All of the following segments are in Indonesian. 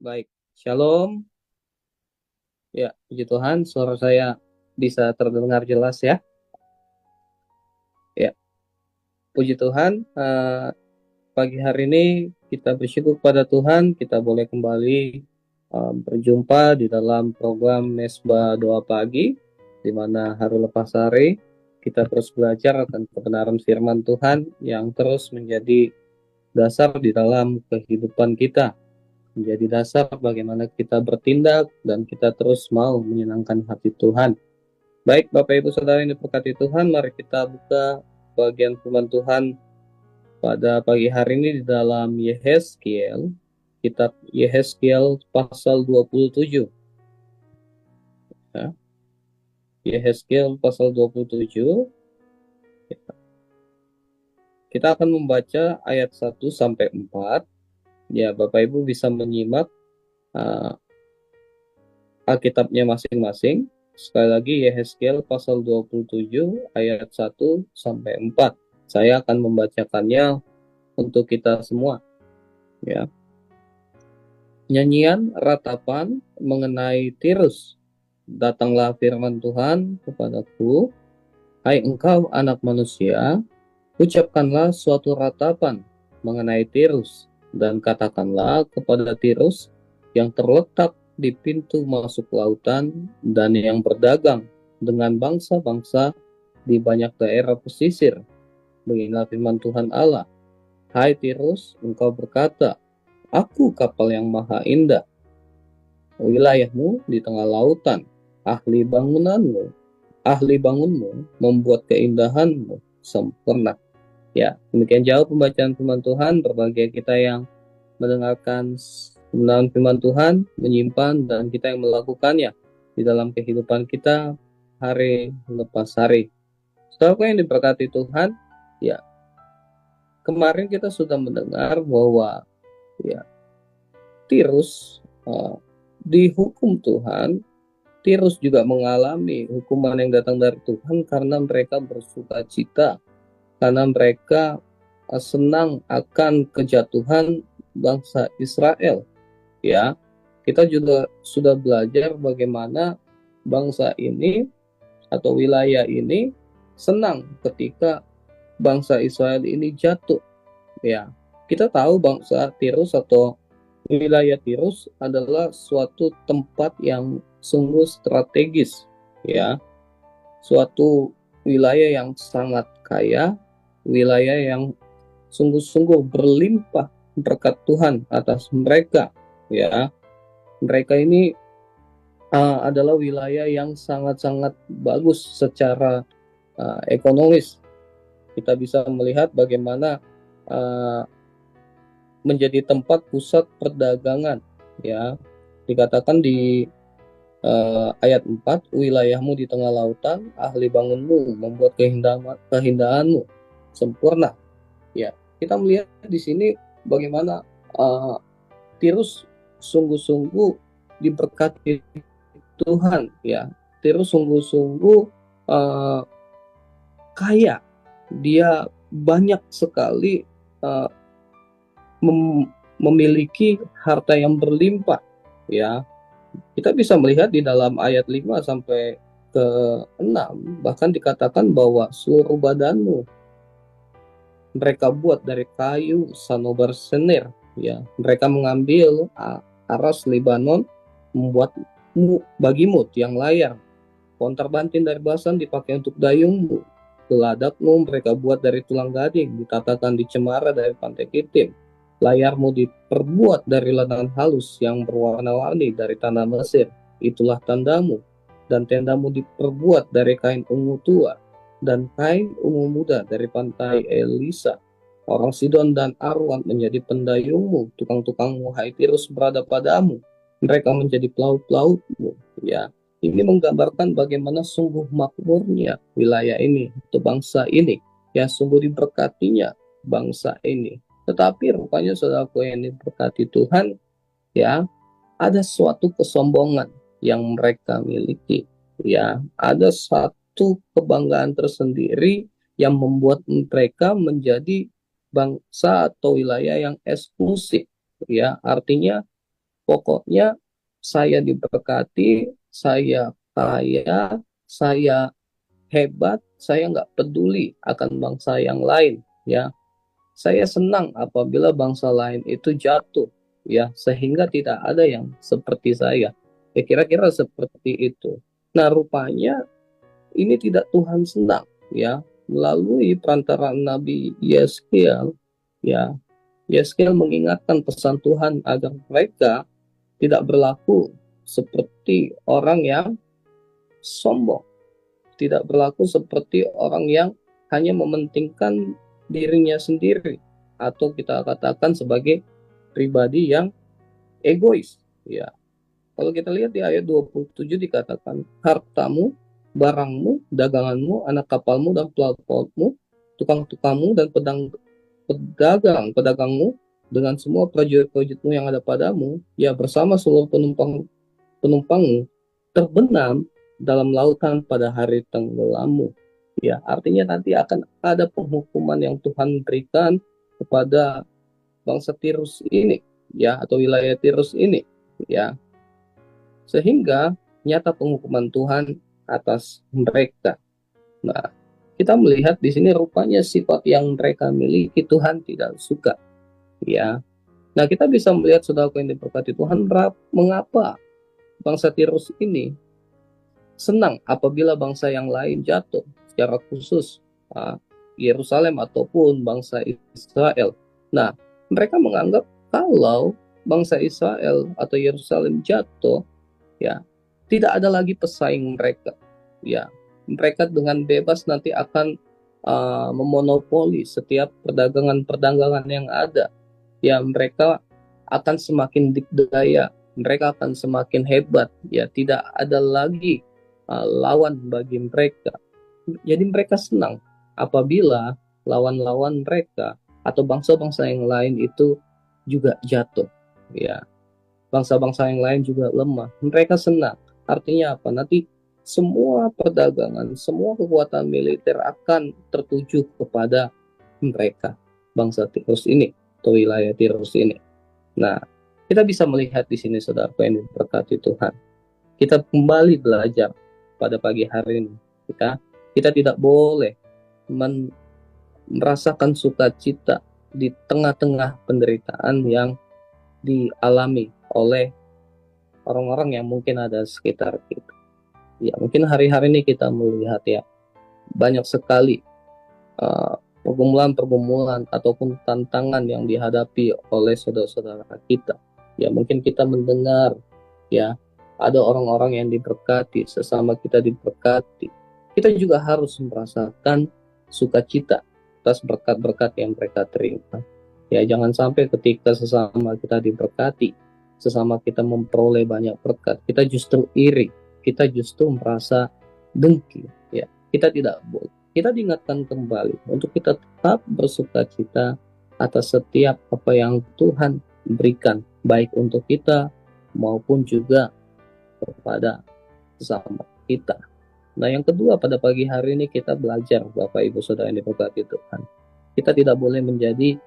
Baik, Shalom. Ya, puji Tuhan, suara saya bisa terdengar jelas ya. Ya, puji Tuhan. Pagi hari ini kita bersyukur kepada Tuhan, kita boleh kembali berjumpa di dalam program Mesbah Doa Pagi, di mana hari lepas hari kita terus belajar akan kebenaran firman Tuhan yang terus menjadi dasar di dalam kehidupan kita, menjadi dasar bagaimana kita bertindak dan kita terus mau menyenangkan hati Tuhan. Baik, Bapak Ibu Saudara yang diberkati Tuhan, mari kita buka bagian firman Tuhan pada pagi hari ini di dalam Yehezkiel, kitab Yehezkiel pasal 27. Ya. Yehezkiel pasal 27. Kita akan membaca ayat 1 sampai 4. Ya, Bapak Ibu bisa menyimak Alkitabnya masing-masing. Sekali lagi Yehezkiel pasal 27 ayat 1 sampai 4. Saya akan membacakannya untuk kita semua. Ya. Nyanyian ratapan mengenai Tirus. Datanglah firman Tuhan kepadaku, hai engkau anak manusia, ucapkanlah suatu ratapan mengenai Tirus, dan katakanlah kepada Tirus yang terletak di pintu masuk lautan dan yang berdagang dengan bangsa-bangsa di banyak daerah pesisir. Beginilah firman Tuhan Allah, hai Tirus, engkau berkata, aku kapal yang maha indah, wilayahmu di tengah lautan, ahli bangunmu membuat keindahanmu sempurna. Ya, demikian jauh pembacaan firman Tuhan. Berbahagia kita yang mendengarkan kebenaran firman Tuhan, menyimpan, dan kita yang melakukannya di dalam kehidupan kita hari lepas hari. Saudara yang diberkati Tuhan, ya, kemarin kita sudah mendengar bahwa ya, Tirus dihukum Tuhan. Tirus juga mengalami hukuman yang datang dari Tuhan karena mereka bersuka cita, karena mereka senang akan kejatuhan bangsa Israel. Ya, kita juga sudah belajar bagaimana bangsa ini atau wilayah ini senang ketika bangsa Israel ini jatuh. Ya, kita tahu bangsa Tirus atau wilayah Tirus adalah suatu tempat yang sungguh strategis, ya, suatu wilayah yang sangat kaya, wilayah yang sungguh-sungguh berlimpah berkat Tuhan atas mereka, ya. Mereka ini adalah wilayah yang sangat-sangat bagus secara ekonomis. Kita bisa melihat bagaimana menjadi tempat pusat perdagangan, ya. Dikatakan di ayat 4, wilayahmu di tengah lautan, ahli bangunmu membuat keindahanmu sempurna. Ya, kita melihat di sini bagaimana Tirus sungguh-sungguh diberkati Tuhan, ya. Tirus sungguh-sungguh kaya, dia banyak sekali memiliki harta yang berlimpah, ya. Kita bisa melihat di dalam ayat 5 sampai ke 6, bahkan dikatakan bahwa seluruh badanmu mereka buat dari kayu sanobar senir, ya. Mereka mengambil aras Libanon, membuat bagimu tiang layar, pohon terbantin dari basan dipakai untuk dayungmu, geladakmu mereka buat dari tulang gading, ditatakan di cemara dari pantai Kitim. Layarmu diperbuat dari ladanan halus yang berwarna-warni dari tanah Mesir, itulah tandamu. Dan tendamu diperbuat dari kain ungu tua dan kain ungu muda dari pantai Elisa. Orang Sidon dan Arwan menjadi pendayungmu, tukang-tukangmu hai Tirus berada padamu. Mereka menjadi pelaut-pelautmu, ya. Ini menggambarkan bagaimana sungguh makmurnya wilayah ini, atau bangsa ini, ya, sungguh diberkatinya bangsa ini. Tetapi rupanya saudaraku yang diberkati Tuhan, ya, ada suatu kesombongan yang mereka miliki, ya, ada satu kebanggaan tersendiri yang membuat mereka menjadi bangsa atau wilayah yang eksklusif, ya. Artinya Pokoknya saya diberkati, saya kaya, saya hebat, saya nggak peduli akan bangsa yang lain, ya. Saya senang apabila bangsa lain itu jatuh, ya, sehingga tidak ada yang seperti saya. Ya, kira-kira seperti itu. Nah, rupanya ini tidak Tuhan senang, ya, melalui perantaraan Nabi Yeskiel, ya. Yeskiel mengingatkan pesan Tuhan agar mereka tidak berlaku seperti orang yang sombong, tidak berlaku seperti orang yang hanya mementingkan dirinya sendiri, atau kita katakan sebagai pribadi yang egois, ya. Kalau kita lihat di ayat 27 dikatakan, hartamu, barangmu, daganganmu, anak kapalmu dan pelautmu, tukang-tukangmu dan pedagangmu dengan semua prajurit-prajuritmu yang ada padamu, ya, bersama seluruh penumpangmu terbenam dalam lautan pada hari tenggelammu. Ya, artinya nanti akan ada penghukuman yang Tuhan berikan kepada bangsa Tirus ini, ya, atau wilayah Tirus ini, ya. Sehingga nyata penghukuman Tuhan atas mereka. Nah, kita melihat di sini rupanya sifat yang mereka miliki Tuhan tidak suka, ya. Nah, kita bisa melihat saudaraku yang diberkati Tuhan, mengapa bangsa Tirus ini senang apabila bangsa yang lain jatuh, secara khusus Yerusalem ataupun bangsa Israel. Nah, mereka menganggap kalau bangsa Israel atau Yerusalem jatuh, ya, tidak ada lagi pesaing mereka, ya. Mereka dengan bebas nanti akan memonopoli setiap perdagangan yang ada, ya. Mereka akan semakin dikdaya, mereka akan semakin hebat, ya. Tidak ada lagi lawan bagi mereka. Jadi mereka senang apabila lawan-lawan mereka atau bangsa-bangsa yang lain itu juga jatuh, ya. Bangsa-bangsa yang lain juga lemah. Mereka senang. Artinya apa? Nanti semua perdagangan, semua kekuatan militer akan tertuju kepada mereka, bangsa Tirus ini atau wilayah Tirus ini. Nah, kita bisa melihat di sini, saudara yang diberkati Tuhan. Kita kembali belajar pada pagi hari ini. Kita tidak boleh merasakan sukacita di tengah-tengah penderitaan yang dialami oleh orang-orang yang mungkin ada sekitar kita. Ya, mungkin hari-hari ini kita melihat, ya, banyak sekali pergumulan-pergumulan ataupun tantangan yang dihadapi oleh saudara-saudara kita. Ya, mungkin kita mendengar, ya, ada orang-orang yang diberkati, sesama kita diberkati. Kita juga harus merasakan sukacita atas berkat-berkat yang mereka terima. Ya, jangan sampai ketika sesama kita diberkati, sesama kita memperoleh banyak berkat, kita justru iri, kita justru merasa dengki, ya. Kita tidak boleh. Kita diingatkan kembali untuk kita tetap bersukacita atas setiap apa yang Tuhan berikan, baik untuk kita maupun juga kepada sesama kita. Nah, yang kedua, pada pagi hari ini kita belajar, Bapak Ibu Saudara yang diberkati Tuhan, kita tidak boleh menjadi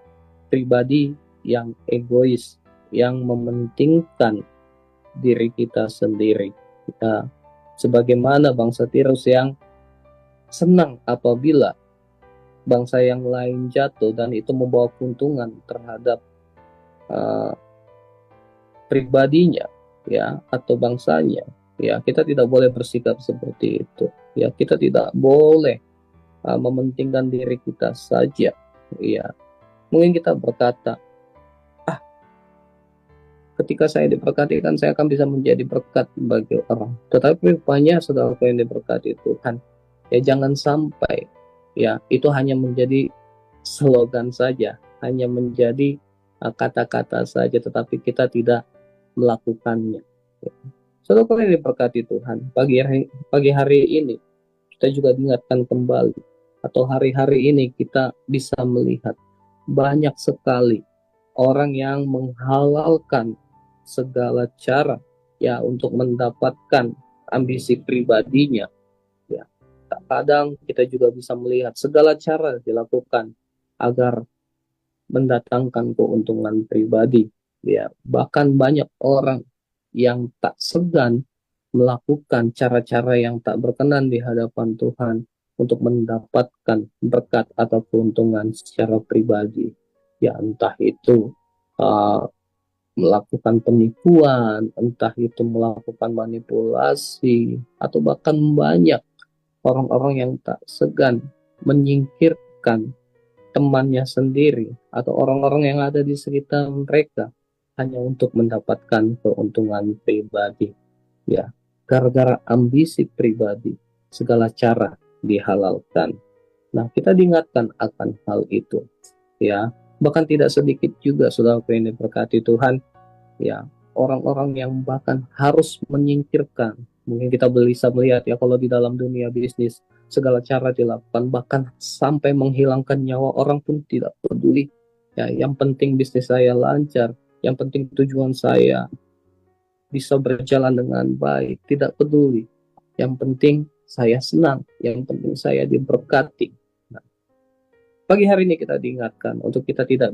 pribadi yang egois, yang mementingkan diri kita sendiri. Kita sebagaimana bangsa Tirus yang senang apabila bangsa yang lain jatuh dan itu membawa keuntungan terhadap pribadinya, ya, atau bangsanya. Ya, kita tidak boleh bersikap seperti itu. Ya, kita tidak boleh mementingkan diri kita saja. Ya, mungkin kita berkata, ketika saya diberkati kan saya akan bisa menjadi berkat bagi orang. Tetapi rupanya saudara yang diberkati Tuhan, ya, jangan sampai, ya, itu hanya menjadi slogan saja, hanya menjadi kata-kata saja, tetapi kita tidak melakukannya. Ya. Saudara yang diberkati Tuhan, pagi hari ini kita juga diingatkan kembali, atau hari-hari ini kita bisa melihat banyak sekali orang yang menghalalkan segala cara, ya, untuk mendapatkan ambisi pribadinya. Ya, kadang kita juga bisa melihat segala cara dilakukan agar mendatangkan keuntungan pribadi. Ya, bahkan banyak orang yang tak segan melakukan cara-cara yang tak berkenan di hadapan Tuhan untuk mendapatkan berkat atau keuntungan secara pribadi. Ya, entah itu uh, melakukan penipuan, entah itu melakukan manipulasi, atau bahkan banyak orang-orang yang tak segan menyingkirkan temannya sendiri atau orang-orang yang ada di sekitar mereka hanya untuk mendapatkan keuntungan pribadi. Ya, gara-gara ambisi pribadi, segala cara dihalalkan. Nah, kita diingatkan akan hal itu. Ya, bahkan tidak sedikit juga saudara yang diberkati Tuhan, ya, orang-orang yang bahkan harus menyingkirkan. Mungkin kita bisa melihat ya, kalau di dalam dunia bisnis segala cara dilakukan, bahkan sampai menghilangkan nyawa orang pun tidak peduli. Ya, yang penting bisnis saya lancar, yang penting tujuan saya bisa berjalan dengan baik, tidak peduli. Yang penting saya senang, yang penting saya diberkati. Nah, pagi hari ini kita diingatkan untuk kita tidak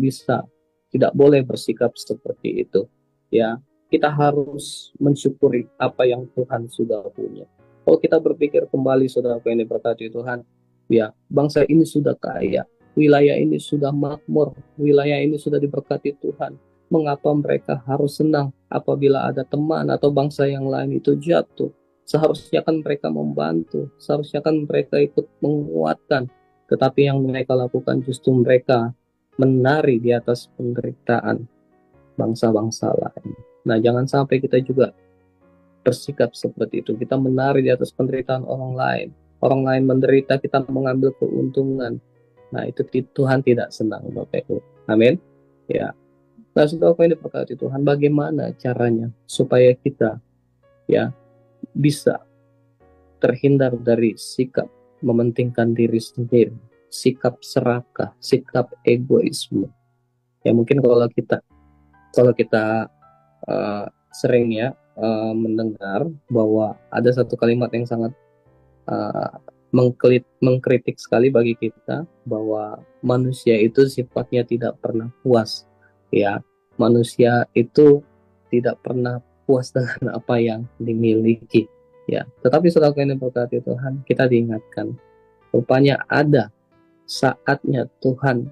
boleh bersikap seperti itu. Ya, kita harus mensyukuri apa yang Tuhan sudah punya. Kalau kita berpikir kembali, saudara yang diberkati Tuhan, ya, bangsa ini sudah kaya, wilayah ini sudah makmur, wilayah ini sudah diberkati Tuhan. Mengapa mereka harus senang apabila ada teman atau bangsa yang lain itu jatuh? Seharusnya kan mereka membantu, seharusnya kan mereka ikut menguatkan, tetapi yang mereka lakukan justru mereka menari di atas penderitaan bangsa-bangsa lain. Nah, jangan sampai kita juga bersikap seperti itu. Kita menari di atas penderitaan orang lain. Orang lain menderita, kita mengambil keuntungan. Nah, itu Tuhan tidak senang, Bapak Ibu. Amin. Ya. Nah, saudara ini diberkati Tuhan, bagaimana caranya supaya kita ya bisa terhindar dari sikap mementingkan diri sendiri, sikap serakah, sikap egoisme. Ya mungkin kalau kita sering ya mendengar bahwa ada satu kalimat yang sangat uh, mengkritik sekali bagi kita, bahwa manusia itu sifatnya tidak pernah puas. Ya, manusia itu tidak pernah puas dengan apa yang dimiliki. Ya, tetapi saudara yang diberkati Tuhan, kita diingatkan, rupanya ada saatnya Tuhan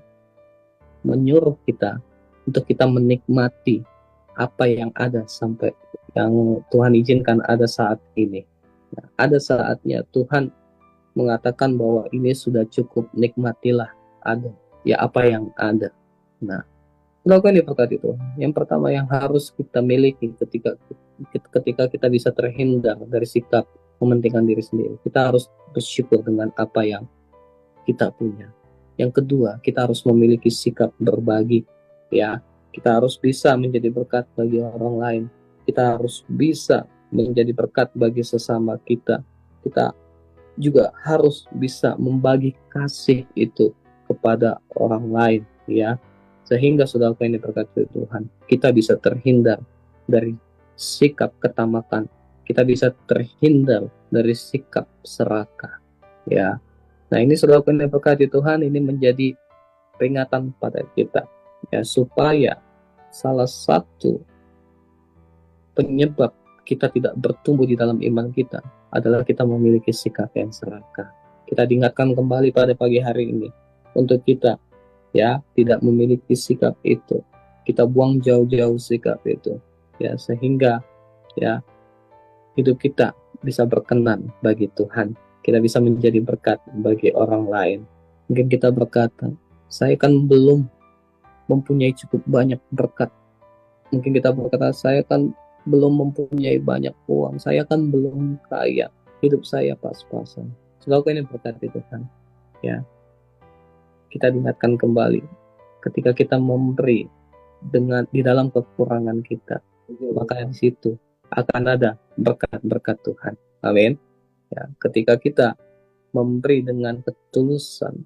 menyuruh kita untuk kita menikmati apa yang ada sampai yang Tuhan izinkan ada saat ini. Nah, ada saatnya Tuhan mengatakan bahwa ini sudah cukup, nikmatilah ada ya apa yang ada. Nah, lakukan diberkati Tuhan. Yang pertama yang harus kita miliki ketika kita bisa terhindar dari sikap mementingkan diri sendiri, kita harus bersyukur dengan apa yang kita punya. Yang kedua, kita harus memiliki sikap berbagi. Ya, kita harus bisa menjadi berkat bagi orang lain. Kita harus bisa menjadi berkat bagi sesama kita. Kita juga harus bisa membagi kasih itu kepada orang lain, ya. Sehingga saudara yang diberkati Tuhan, kita bisa terhindar dari sikap ketamakan. Kita bisa terhindar dari sikap serakah, ya. Nah, ini saudara yang diberkati Tuhan, ini menjadi peringatan pada kita, ya, supaya salah satu penyebab kita tidak bertumbuh di dalam iman kita adalah kita memiliki sikap yang serakah. Kita diingatkan kembali pada pagi hari ini untuk kita ya tidak memiliki sikap itu. Kita buang jauh-jauh sikap itu, ya, sehingga ya hidup kita bisa berkenan bagi Tuhan. Kita bisa menjadi berkat bagi orang lain. Mungkin kita berkata, saya kan belum mempunyai cukup banyak berkat. Mungkin kita berkata, saya kan belum mempunyai banyak uang, saya kan belum kaya, hidup saya pas-pasan. Semoga ini berkati Tuhan. Ya, kita diingatkan kembali, ketika kita memberi di dalam kekurangan kita, maka di situ akan ada berkat-berkat Tuhan. Amin. Ya, ketika kita memberi dengan ketulusan,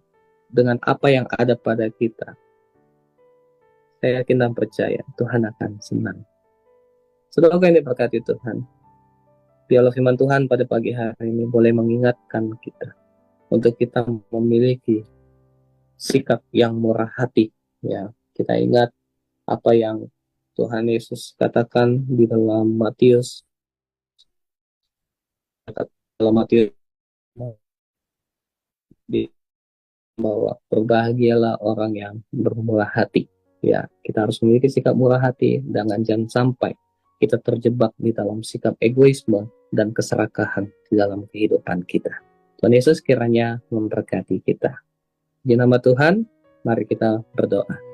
dengan apa yang ada pada kita, saya yakin dan percaya Tuhan akan senang. Saudara yang diberkati Tuhan, biarlah firman Tuhan pada pagi hari ini boleh mengingatkan kita untuk kita memiliki sikap yang murah hati. Ya, kita ingat apa yang Tuhan Yesus katakan di dalam Matius, di bahwa berbahagialah orang yang bermurah hati. Ya, kita harus memiliki sikap murah hati, dan jangan sampai kita terjebak di dalam sikap egoisme dan keserakahan di dalam kehidupan kita. Tuhan Yesus kiranya memberkati kita. Di nama Tuhan, mari kita berdoa.